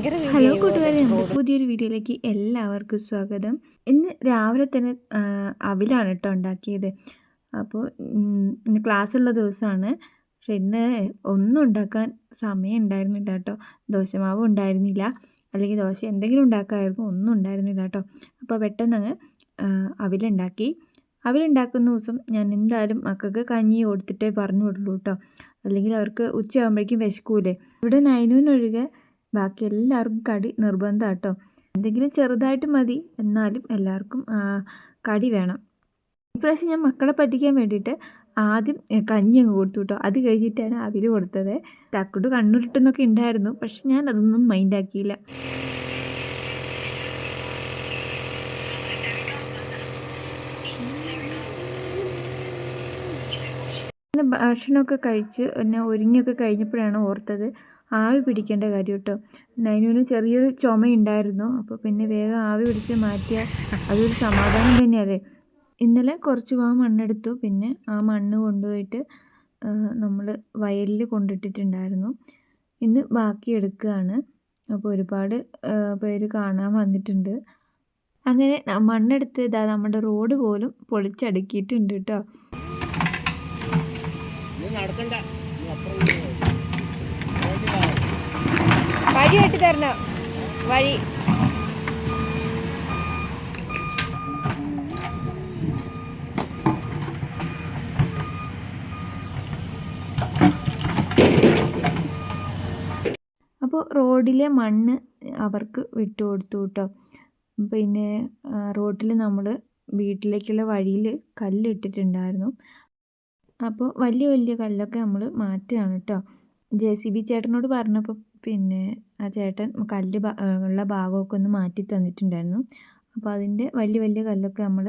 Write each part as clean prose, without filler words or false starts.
Hello കൂട്ടുകാരെ, നമ്മുടെ പുതിയൊരു വീഡിയോയിലേക്ക് എല്ലാവർക്കും സ്വാഗതം. ഇന്ന് രാവിലെ തന്നെ അവിലാണ് കേട്ടോ ഉണ്ടാക്കിയത്. അപ്പോൾ ഇന്ന് ക്ലാസ്സുള്ള ദിവസമാണ്. പക്ഷെ ഇന്ന് ഒന്നും ഉണ്ടാക്കാൻ സമയം ഉണ്ടായിരുന്നില്ല കേട്ടോ. ദോശമാവും ഉണ്ടായിരുന്നില്ല, അല്ലെങ്കിൽ ദോശ എന്തെങ്കിലും ഉണ്ടാക്കാമായിരുന്നു, ഒന്നും ഉണ്ടായിരുന്നില്ല കേട്ടോ. അപ്പോൾ പെട്ടെന്ന് അങ്ങ് അവിലുണ്ടാക്കി. അവിലുണ്ടാക്കുന്ന ദിവസം ഞാൻ എന്തായാലും മക്കൾക്ക് കഞ്ഞി കൊടുത്തിട്ടേ പറഞ്ഞു വിടുള്ളൂ കേട്ടോ. അല്ലെങ്കിൽ അവർക്ക് ഉച്ചയാകുമ്പോഴേക്കും വിശക്കൂലേ. ഇവിടെ നൈനൂനൊഴികെ ബാക്കി എല്ലാവർക്കും കടി നിർബന്ധം കേട്ടോ. എന്തെങ്കിലും ചെറുതായിട്ട് മതി, എന്നാലും എല്ലാവർക്കും കടി വേണം. ഇപ്രാവശ്യം ഞാൻ മക്കളെ പറ്റിക്കാൻ വേണ്ടിയിട്ട് ആദ്യം കഞ്ഞി അങ്ങ് കൊടുത്തു കേട്ടോ. അത് കഴിഞ്ഞിട്ടാണ് അവിൽ കൊടുത്തത്. തക്കുട് കണ്ണുരുട്ടെന്നൊക്കെ ഉണ്ടായിരുന്നു, പക്ഷെ ഞാൻ അതൊന്നും മൈൻഡാക്കിയില്ല. ഭക്ഷണമൊക്കെ കഴിച്ച് പിന്നെ ഒരുങ്ങിയൊക്കെ കഴിഞ്ഞപ്പോഴാണ് ഓർത്തത് ആവി പിടിക്കേണ്ട കാര്യം കേട്ടോ. നൈനൂന് ചെറിയൊരു ചുമയുണ്ടായിരുന്നു. അപ്പോൾ പിന്നെ വേഗം ആവി പിടിച്ച് മാറ്റിയാൽ അതൊരു സമാധാനം തന്നെയല്ലേ. ഇന്നലെ കുറച്ച് ഭാഗം മണ്ണെടുത്തു. പിന്നെ ആ മണ്ണ് കൊണ്ടുപോയിട്ട് നമ്മൾ വയലിൽ കൊണ്ടിട്ടിട്ടുണ്ടായിരുന്നു. ഇന്ന് ബാക്കി എടുക്കുകയാണ്. അപ്പോൾ ഒരുപാട് പേര് കാണാൻ വന്നിട്ടുണ്ട്. അങ്ങനെ മണ്ണെടുത്ത് ഇതാ നമ്മുടെ റോഡ് പോലും പൊളിച്ചടുക്കിയിട്ടുണ്ട് കേട്ടോ. വഴി വെട്ടി തരണം, വഴി. അപ്പോൾ റോഡിലെ മണ്ണ് അവർക്ക് വിട്ടു കൊടുത്തു കേട്ടോ. പിന്നെ റോഡിൽ നമ്മൾ വീട്ടിലേക്കുള്ള വഴിയിൽ കല്ലിട്ടിട്ടുണ്ടായിരുന്നു. അപ്പോൾ വലിയ വലിയ കല്ലൊക്കെ നമ്മൾ മാറ്റുകയാണ് കേട്ടോ. JCB ചേട്ടനോട് പറഞ്ഞപ്പോൾ പിന്നെ ആ ചേട്ടൻ കല്ല് ഉള്ള ഭാഗമൊക്കെ ഒന്ന് മാറ്റി തന്നിട്ടുണ്ടായിരുന്നു. അപ്പോൾ അതിൻ്റെ വലിയ വലിയ കല്ലൊക്കെ നമ്മൾ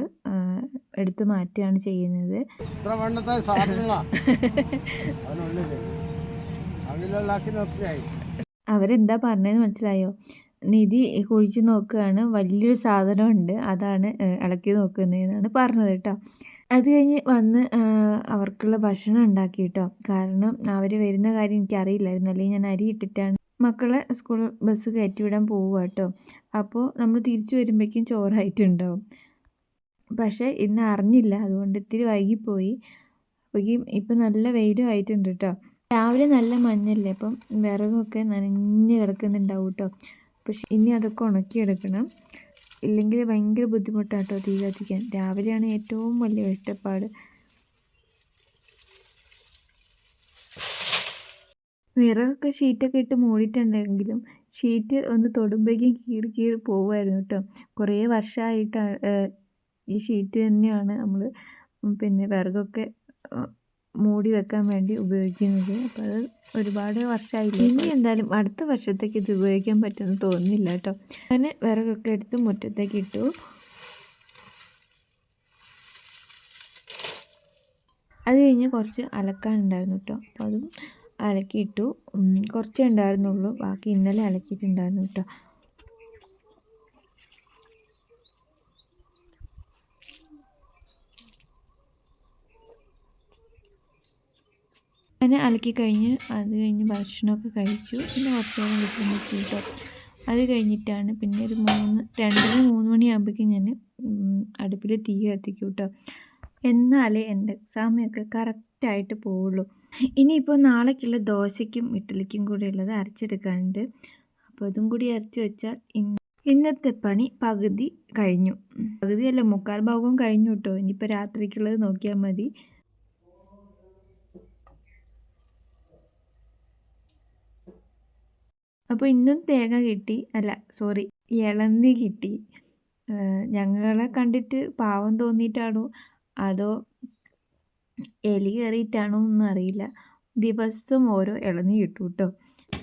എടുത്തു മാറ്റുകയാണ് ചെയ്യുന്നത്. അവരെന്താ പറഞ്ഞതെന്ന് മനസ്സിലായോ? നിധി കുഴിച്ച് നോക്കുകയാണ്, വലിയൊരു സാധനമുണ്ട്, അതാണ് ഇളക്കി നോക്കുന്നതെന്നാണ് പറഞ്ഞത് കേട്ടോ. അത് കഴിഞ്ഞ് വന്ന് അവർക്കുള്ള ഭക്ഷണം ഉണ്ടാക്കി കേട്ടോ. കാരണം അവർ വരുന്ന കാര്യം എനിക്കറിയില്ലായിരുന്നു, അല്ലെങ്കിൽ ഞാൻ അരി ഇട്ടിട്ടാണ് മക്കളെ സ്കൂൾ ബസ് കയറ്റി വിടാൻ പോവുക കേട്ടോ. അപ്പോൾ നമ്മൾ തിരിച്ചു വരുമ്പോഴേക്കും ചോറായിട്ടുണ്ടാവും. പക്ഷേ ഇന്ന് അറിഞ്ഞില്ല, അതുകൊണ്ട് ഇത്തിരി വൈകിപ്പോയി. അപ്പോഴേക്കും ഇപ്പം നല്ല വെയിലും ആയിട്ടുണ്ട് കേട്ടോ. രാവിലെ നല്ല മഞ്ഞല്ലേ, അപ്പം വിറകൊക്കെ നനഞ്ഞ് കിടക്കുന്നുണ്ടാവും കേട്ടോ. പക്ഷെ ഇനി അതൊക്കെ ഉണക്കിയെടുക്കണം, ഇല്ലെങ്കിൽ ഭയങ്കര ബുദ്ധിമുട്ടാണ് കേട്ടോ തീ കത്തിക്കാൻ. രാവിലെയാണ് ഏറ്റവും വലിയ കഷ്ടപ്പാട്. വിറകൊക്കെ ഷീറ്റൊക്കെ ഇട്ട് മൂടിയിട്ടുണ്ടെങ്കിലും ഷീറ്റ് ഒന്ന് തൊടുമ്പോഴേക്കും കീറി പോകുമായിരുന്നു കേട്ടോ. കുറേ വർഷമായിട്ടാണ് ഈ ഷീറ്റ് തന്നെയാണ് നമ്മൾ പിന്നെ വിറകൊക്കെ മൂടി വെക്കാൻ വേണ്ടി ഉപയോഗിക്കുന്നത്. അപ്പോൾ അത് ഒരുപാട് വർഷമായില്ല. ഇനി എന്തായാലും അടുത്ത വർഷത്തേക്ക് ഇത് ഉപയോഗിക്കാൻ പറ്റുമെന്ന് തോന്നുന്നില്ല കേട്ടോ. അങ്ങനെ വിറകൊക്കെ എടുത്ത് മുറ്റത്തേക്ക് ഇട്ടു. അത് കഴിഞ്ഞ് കുറച്ച് അലക്കാനുണ്ടായിരുന്നു കേട്ടോ. അപ്പോൾ അതും അലക്കിയിട്ടു. കുറച്ചേ ഉണ്ടായിരുന്നുള്ളൂ, ബാക്കി ഇന്നലെ അലക്കിയിട്ടുണ്ടായിരുന്നു കേട്ടോ. അങ്ങനെ അലക്കി കഴിഞ്ഞ് അത് കഴിഞ്ഞ് ഭക്ഷണമൊക്കെ കഴിച്ചു. പിന്നെ കുറച്ച് നേരം വിശ്രമിച്ചു കേട്ടോ. അത് കഴിഞ്ഞിട്ടാണ് പിന്നെ ഒരു 2-3 മണിയാകുമ്പോഴേക്കും ഞാൻ അടുപ്പിൽ തീ കത്തിക്കും കേട്ടോ. എന്നാലേ എൻ്റെ സമയമൊക്കെ കറക്റ്റായിട്ട് പോവുള്ളൂ. ഇനിയിപ്പോൾ നാളേക്കുള്ള ദോശയ്ക്കും ഇഡ്ഡലിക്കും കൂടെ ഉള്ളത് അരച്ചെടുക്കാനുണ്ട്. അപ്പോൾ അതും കൂടി അരച്ച് വെച്ചാൽ ഇന്നത്തെ പണി പകുതി കഴിഞ്ഞു. പകുതിയല്ല, 3/4 ഭാഗവും കഴിഞ്ഞു കേട്ടോ. ഇനിയിപ്പോൾ രാത്രിക്കുള്ളത് നോക്കിയാൽ മതി. അപ്പോൾ ഇന്നും തേങ്ങ കിട്ടി, ഇളന്നി കിട്ടി. ഞങ്ങളെ കണ്ടിട്ട് പാവം തോന്നിയിട്ടാണോ അതോ എലി കയറിയിട്ടാണോ ഒന്നും അറിയില്ല, ദിവസം ഓരോ ഇളന്നി കിട്ടും കേട്ടോ.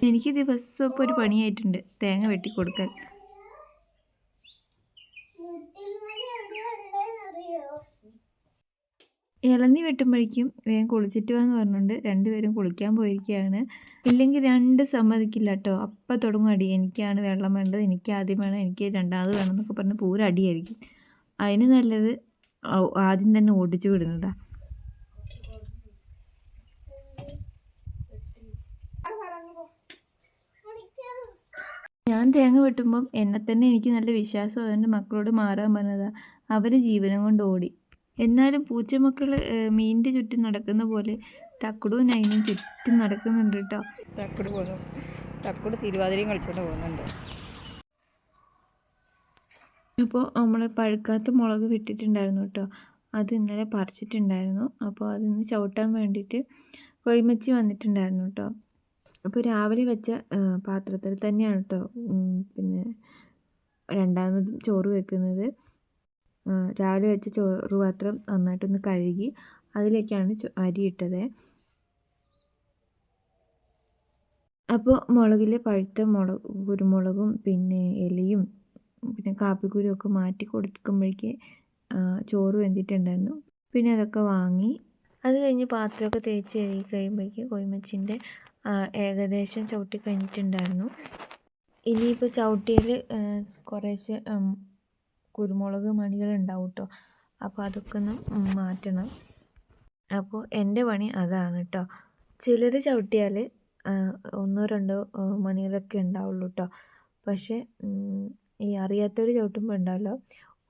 എനിക്ക് ദിവസം ഇപ്പോൾ ഒരു പണിയായിട്ടുണ്ട് തേങ്ങ വെട്ടി കൊടുക്കാൻ. ഇളന്നി വെട്ടുമ്പോഴേക്കും വേഗം കുളിച്ചിട്ട് വാന്ന് പറഞ്ഞുകൊണ്ട് രണ്ടുപേരും കുളിക്കാൻ പോയിരിക്കുകയാണ്. ഇല്ലെങ്കിൽ സമ്മതിക്കില്ല കേട്ടോ. അപ്പം തുടങ്ങും അടി. എനിക്കാണ് വെള്ളം വേണ്ടത്, എനിക്ക് ആദ്യം വേണം, എനിക്ക് രണ്ടാമത് വേണം എന്നൊക്കെ പറഞ്ഞ് പൂര അടിയായിരിക്കും. അതിന് നല്ലത് ആദ്യം തന്നെ ഓടിച്ചു വിടുന്നതാണ്. ഞാൻ തേങ്ങ വെട്ടുമ്പം എന്നെ തന്നെ എനിക്ക് നല്ല വിശ്വാസം അതുകൊണ്ട് മക്കളോട് മാറാൻ പറഞ്ഞതാണ്. അവർ ജീവനും കൊണ്ട് ഓടി. എന്നാലും പൂച്ചമക്കൾ മീനിൻ്റെ ചുറ്റും നടക്കുന്ന പോലെ തക്കുടും നൈനും ചുറ്റും നടക്കുന്നുണ്ട് കേട്ടോ. തക്കുട് തിരുവാതിരയും കളിച്ചുകൊണ്ട് പോകുന്നുണ്ട്. അപ്പോൾ നമ്മൾ പഴുക്കാത്ത മുളക് വിട്ടിട്ടുണ്ടായിരുന്നു കേട്ടോ. അത് ഇന്നലെ പറിച്ചിട്ടുണ്ടായിരുന്നു. അപ്പോൾ അതിന്ന് ചവിട്ടാൻ വേണ്ടിയിട്ട് കൊയ്മച്ചി വന്നിട്ടുണ്ടായിരുന്നു കേട്ടോ. അപ്പോൾ രാവിലെ വെച്ച പാത്രത്തിൽ തന്നെയാണ് കേട്ടോ പിന്നെ രണ്ടാമത് ചോറ് വെക്കുന്നത്. രാവിലെ വെച്ച ചോറ് പാത്രം നന്നായിട്ടൊന്ന് കഴുകി അതിലേക്കാണ് അരി ഇട്ടത്. അപ്പോൾ മുളകിൽ പഴുത്ത കുരുമുളകും പിന്നെ ഇലയും പിന്നെ കാപ്പിക്കുരും ഒക്കെ മാറ്റി കൊടുക്കുമ്പോഴേക്ക് ചോറ് വെന്തിട്ടുണ്ടായിരുന്നു. പിന്നെ അതൊക്കെ വാങ്ങി അത് കഴിഞ്ഞ് പാത്രമൊക്കെ തേച്ച് കഴുകി കഴിയുമ്പോഴേക്ക് കൊയ്മച്ചിൻ്റെ ഏകദേശം ചവിട്ടി കഴിഞ്ഞിട്ടുണ്ടായിരുന്നു. ഇനിയിപ്പോൾ ചവിട്ടിയിൽ കുറേശ്ശെ കുരുമുളക് മണികളുണ്ടാവും കേട്ടോ. അപ്പോൾ അതൊക്കെ ഒന്ന് മാറ്റണം. അപ്പോൾ എൻ്റെ പണി അതാണ് കേട്ടോ. ചിലർ ചവിട്ടിയാൽ ഒന്നോ രണ്ടോ മണികളൊക്കെ ഉണ്ടാവുള്ളൂ കേട്ടോ. പക്ഷേ ഈ അറിയാത്തവർ ചവിട്ടുമ്പോൾ ഉണ്ടാവല്ലോ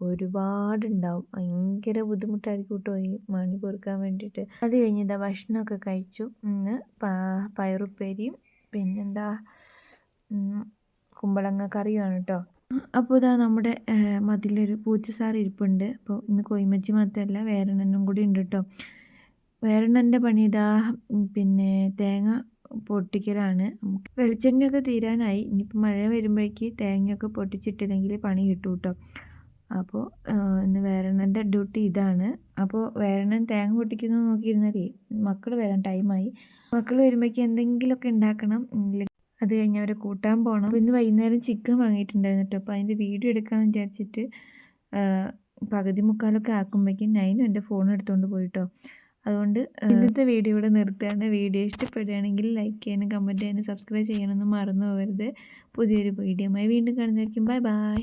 ഒരുപാടുണ്ടാവും. ഭയങ്കര ബുദ്ധിമുട്ടായിരിക്കും കേട്ടോ ഈ മണി പൊറുക്കാൻ വേണ്ടിയിട്ട്. അത് കഴിഞ്ഞ് ഇതാ ഭക്ഷണമൊക്കെ കഴിച്ചു. ഇന്ന് പയറുപ്പേരിയും പിന്നെന്താ കുമ്പളങ്ങ കറിയുമാണ് കേട്ടോ. അപ്പോൾ ഇതാ നമ്മുടെ മതിലൊരു പൂച്ചസാർ ഇരിപ്പുണ്ട്. അപ്പോൾ ഇന്ന് കൊയ്മച്ചി മാത്രമല്ല വേറെണ്ണം കൂടി ഉണ്ട് കേട്ടോ. വേറെണ്ണൻ്റെ പണി ഇതാ പിന്നെ തേങ്ങ പൊട്ടിക്കലാണ്. വെളിച്ചെണ്ണയൊക്കെ തീരാനായി. ഇനിയിപ്പോൾ മഴ വരുമ്പോഴേക്ക് തേങ്ങയൊക്കെ പൊട്ടിച്ചിട്ടില്ലെങ്കിൽ പണി കിട്ടും കേട്ടോ. അപ്പോൾ ഇന്ന് വേറെണ്ണൻ്റെ ഡ്യൂട്ടി ഇതാണ്. അപ്പോൾ വേറെണ്ണൻ തേങ്ങ പൊട്ടിക്കുന്നത് നോക്കിയിരുന്നാലേ മക്കൾ വരാൻ ടൈമായി. മക്കൾ വരുമ്പോഴേക്ക് എന്തെങ്കിലുമൊക്കെ ഉണ്ടാക്കണം. അത് കഴിഞ്ഞ് അവരെ കൂട്ടാൻ പോകണം. അപ്പോൾ ഇന്ന് വൈകുന്നേരം ചിക്കൻ വാങ്ങിയിട്ടുണ്ടായിരുന്നു കേട്ടോ. അപ്പോൾ അതിൻ്റെ വീഡിയോ എടുക്കാമെന്ന് വിചാരിച്ചിട്ട് പകുതി മുക്കാലൊക്കെ ആക്കുമ്പോഴേക്കും നൈനും എൻ്റെ ഫോൺ എടുത്തുകൊണ്ട് പോയിട്ടോ. അതുകൊണ്ട് ഇന്നത്തെ വീഡിയോ ഇവിടെ നിർത്തുകയാണ്. വീഡിയോ ഇഷ്ടപ്പെടുകയാണെങ്കിൽ ലൈക്ക് ചെയ്യാനും കമൻറ്റ് ചെയ്യാനും സബ്സ്ക്രൈബ് ചെയ്യാനൊന്നും മറന്നു പോകരുത്. പുതിയൊരു വീഡിയോയുമായി വീണ്ടും കാണുന്നതായിരിക്കും. Bye bye.